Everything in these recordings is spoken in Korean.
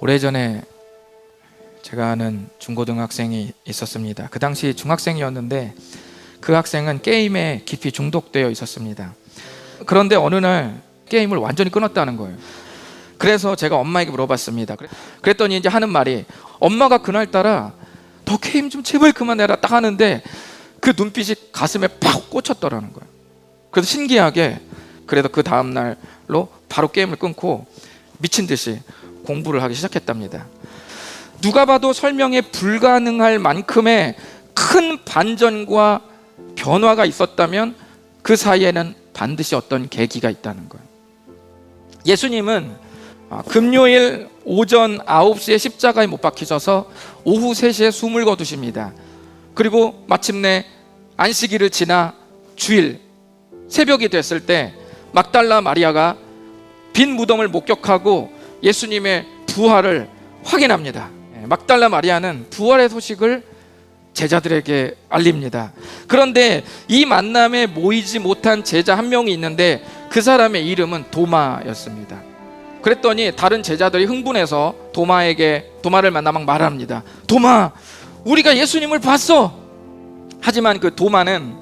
오래전에 제가 아는 중고등학생이 있었습니다. 그 당시 중학생이었는데 그 학생은 게임에 깊이 중독되어 있었습니다. 그런데 어느 날 게임을 완전히 끊었다는 거예요. 그래서 제가 엄마에게 물어봤습니다. 그랬더니 이제 하는 말이, 엄마가 그날따라 너 게임 좀 제발 그만해라 딱 하는데 그 눈빛이 가슴에 팍 꽂혔더라는 거예요. 그래서 신기하게 그래도 그 다음날로 바로 게임을 끊고 미친 듯이 공부를 하기 시작했답니다. 누가 봐도 설명에 불가능할 만큼의 큰 반전과 변화가 있었다면 그 사이에는 반드시 어떤 계기가 있다는 거예요. 예수님은 금요일 오전 9시에 십자가에 못 박히셔서 오후 3시에 숨을 거두십니다. 그리고 마침내 안식일을 지나 주일 새벽이 됐을 때 막달라 마리아가 빈 무덤을 목격하고 예수님의 부활을 확인합니다. 막달라 마리아는 부활의 소식을 제자들에게 알립니다. 그런데 이 만남에 모이지 못한 제자 한 명이 있는데 그 사람의 이름은 도마였습니다. 그랬더니 다른 제자들이 흥분해서 도마를 만나 막 말합니다. 도마, 우리가 예수님을 봤어. 하지만 그 도마는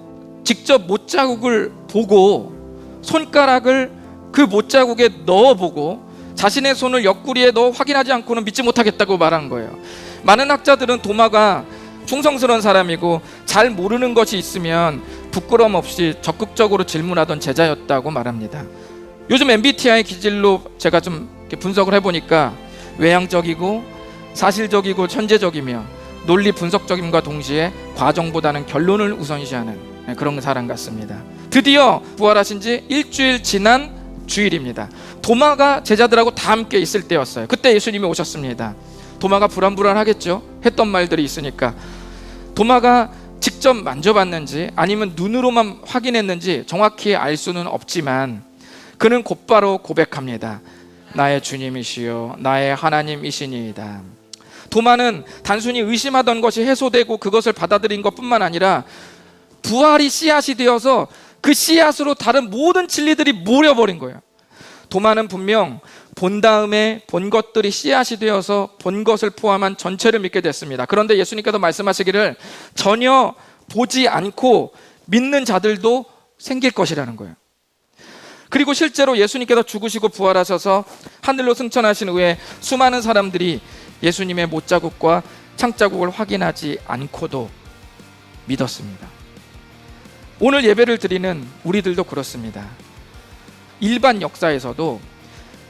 직접 못자국을 보고 손가락을 그 못자국에 넣어보고 자신의 손을 옆구리에 넣어 확인하지 않고는 믿지 못하겠다고 말한 거예요. 많은 학자들은 도마가 충성스러운 사람이고 잘 모르는 것이 있으면 부끄럼 없이 적극적으로 질문하던 제자였다고 말합니다. 요즘 MBTI 기질로 제가 좀 분석을 해보니까 외향적이고 사실적이고 천재적이며 논리 분석적임과 동시에 과정보다는 결론을 우선시하는 그런 사람 같습니다. 드디어 부활하신 지 일주일 지난 주일입니다. 도마가 제자들하고 다 함께 있을 때였어요. 그때 예수님이 오셨습니다. 도마가 불안불안하겠죠. 했던 말들이 있으니까. 도마가 직접 만져봤는지 아니면 눈으로만 확인했는지 정확히 알 수는 없지만 그는 곧바로 고백합니다. 나의 주님이시요 나의 하나님이시니이다. 도마는 단순히 의심하던 것이 해소되고 그것을 받아들인 것뿐만 아니라 부활이 씨앗이 되어서 그 씨앗으로 다른 모든 진리들이 모여버린 거예요. 도마는 분명 본 다음에 본 것들이 씨앗이 되어서 본 것을 포함한 전체를 믿게 됐습니다. 그런데 예수님께서 말씀하시기를 전혀 보지 않고 믿는 자들도 생길 것이라는 거예요. 그리고 실제로 예수님께서 죽으시고 부활하셔서 하늘로 승천하신 후에 수많은 사람들이 예수님의 못자국과 창자국을 확인하지 않고도 믿었습니다. 오늘 예배를 드리는 우리들도 그렇습니다. 일반 역사에서도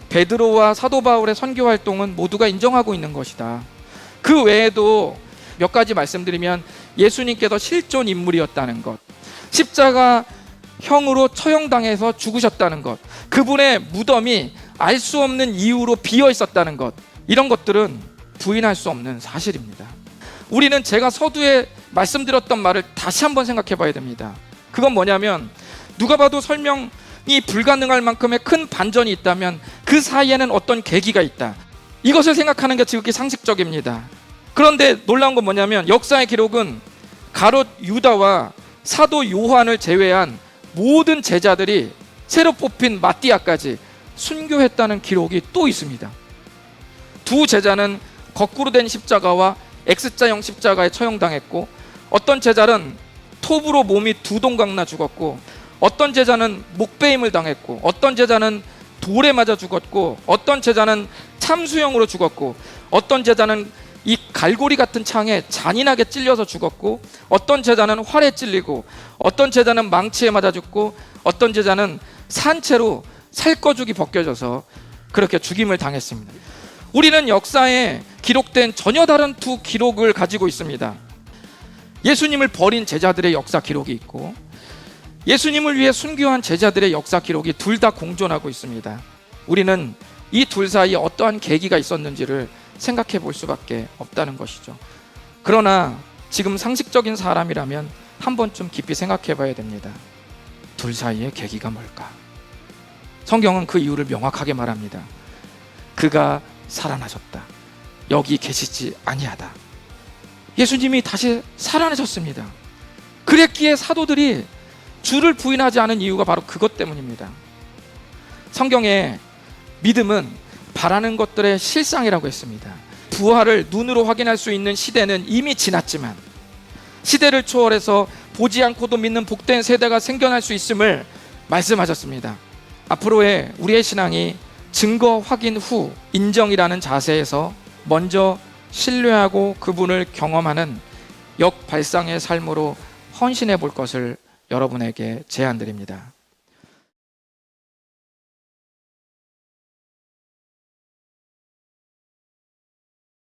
베드로와 사도 바울의 선교 활동은 모두가 인정하고 있는 것이다. 그 외에도 몇 가지 말씀드리면 예수님께서 실존 인물이었다는 것, 십자가형으로 처형당해서 죽으셨다는 것, 그분의 무덤이 알 수 없는 이유로 비어 있었다는 것, 이런 것들은 부인할 수 없는 사실입니다. 우리는 제가 서두에 말씀드렸던 말을 다시 한번 생각해 봐야 됩니다. 그건 뭐냐면 누가 봐도 설명이 불가능할 만큼의 큰 반전이 있다면 그 사이에는 어떤 계기가 있다. 이것을 생각하는 게 지극히 상식적입니다. 그런데 놀라운 건 뭐냐면 역사의 기록은 가롯 유다와 사도 요한을 제외한 모든 제자들이 새로 뽑힌 마띠아까지 순교했다는 기록이 또 있습니다. 두 제자는 거꾸로 된 십자가와 X자형 십자가에 처형당했고 어떤 제자는 톱으로 몸이 두 동강나 죽었고 어떤 제자는 목베임을 당했고 어떤 제자는 돌에 맞아 죽었고 어떤 제자는 참수형으로 죽었고 어떤 제자는 이 갈고리 같은 창에 잔인하게 찔려서 죽었고 어떤 제자는 활에 찔리고 어떤 제자는 망치에 맞아 죽고 어떤 제자는 산채로 살꺼죽이 벗겨져서 그렇게 죽임을 당했습니다. 우리는 역사에 기록된 전혀 다른 두 기록을 가지고 있습니다. 예수님을 버린 제자들의 역사 기록이 있고 예수님을 위해 순교한 제자들의 역사 기록이 둘 다 공존하고 있습니다. 우리는 이 둘 사이에 어떠한 계기가 있었는지를 생각해 볼 수밖에 없다는 것이죠. 그러나 지금 상식적인 사람이라면 한 번쯤 깊이 생각해 봐야 됩니다. 둘 사이의 계기가 뭘까? 성경은 그 이유를 명확하게 말합니다. 그가 살아나셨다. 여기 계시지 아니하다. 예수님이 다시 살아나셨습니다. 그랬기에 사도들이 주를 부인하지 않은 이유가 바로 그것 때문입니다. 성경에 믿음은 바라는 것들의 실상이라고 했습니다. 부활을 눈으로 확인할 수 있는 시대는 이미 지났지만 시대를 초월해서 보지 않고도 믿는 복된 세대가 생겨날 수 있음을 말씀하셨습니다. 앞으로의 우리의 신앙이 증거 확인 후 인정이라는 자세에서 먼저 신뢰하고 그분을 경험하는 역발상의 삶으로 헌신해 볼 것을 여러분에게 제안드립니다.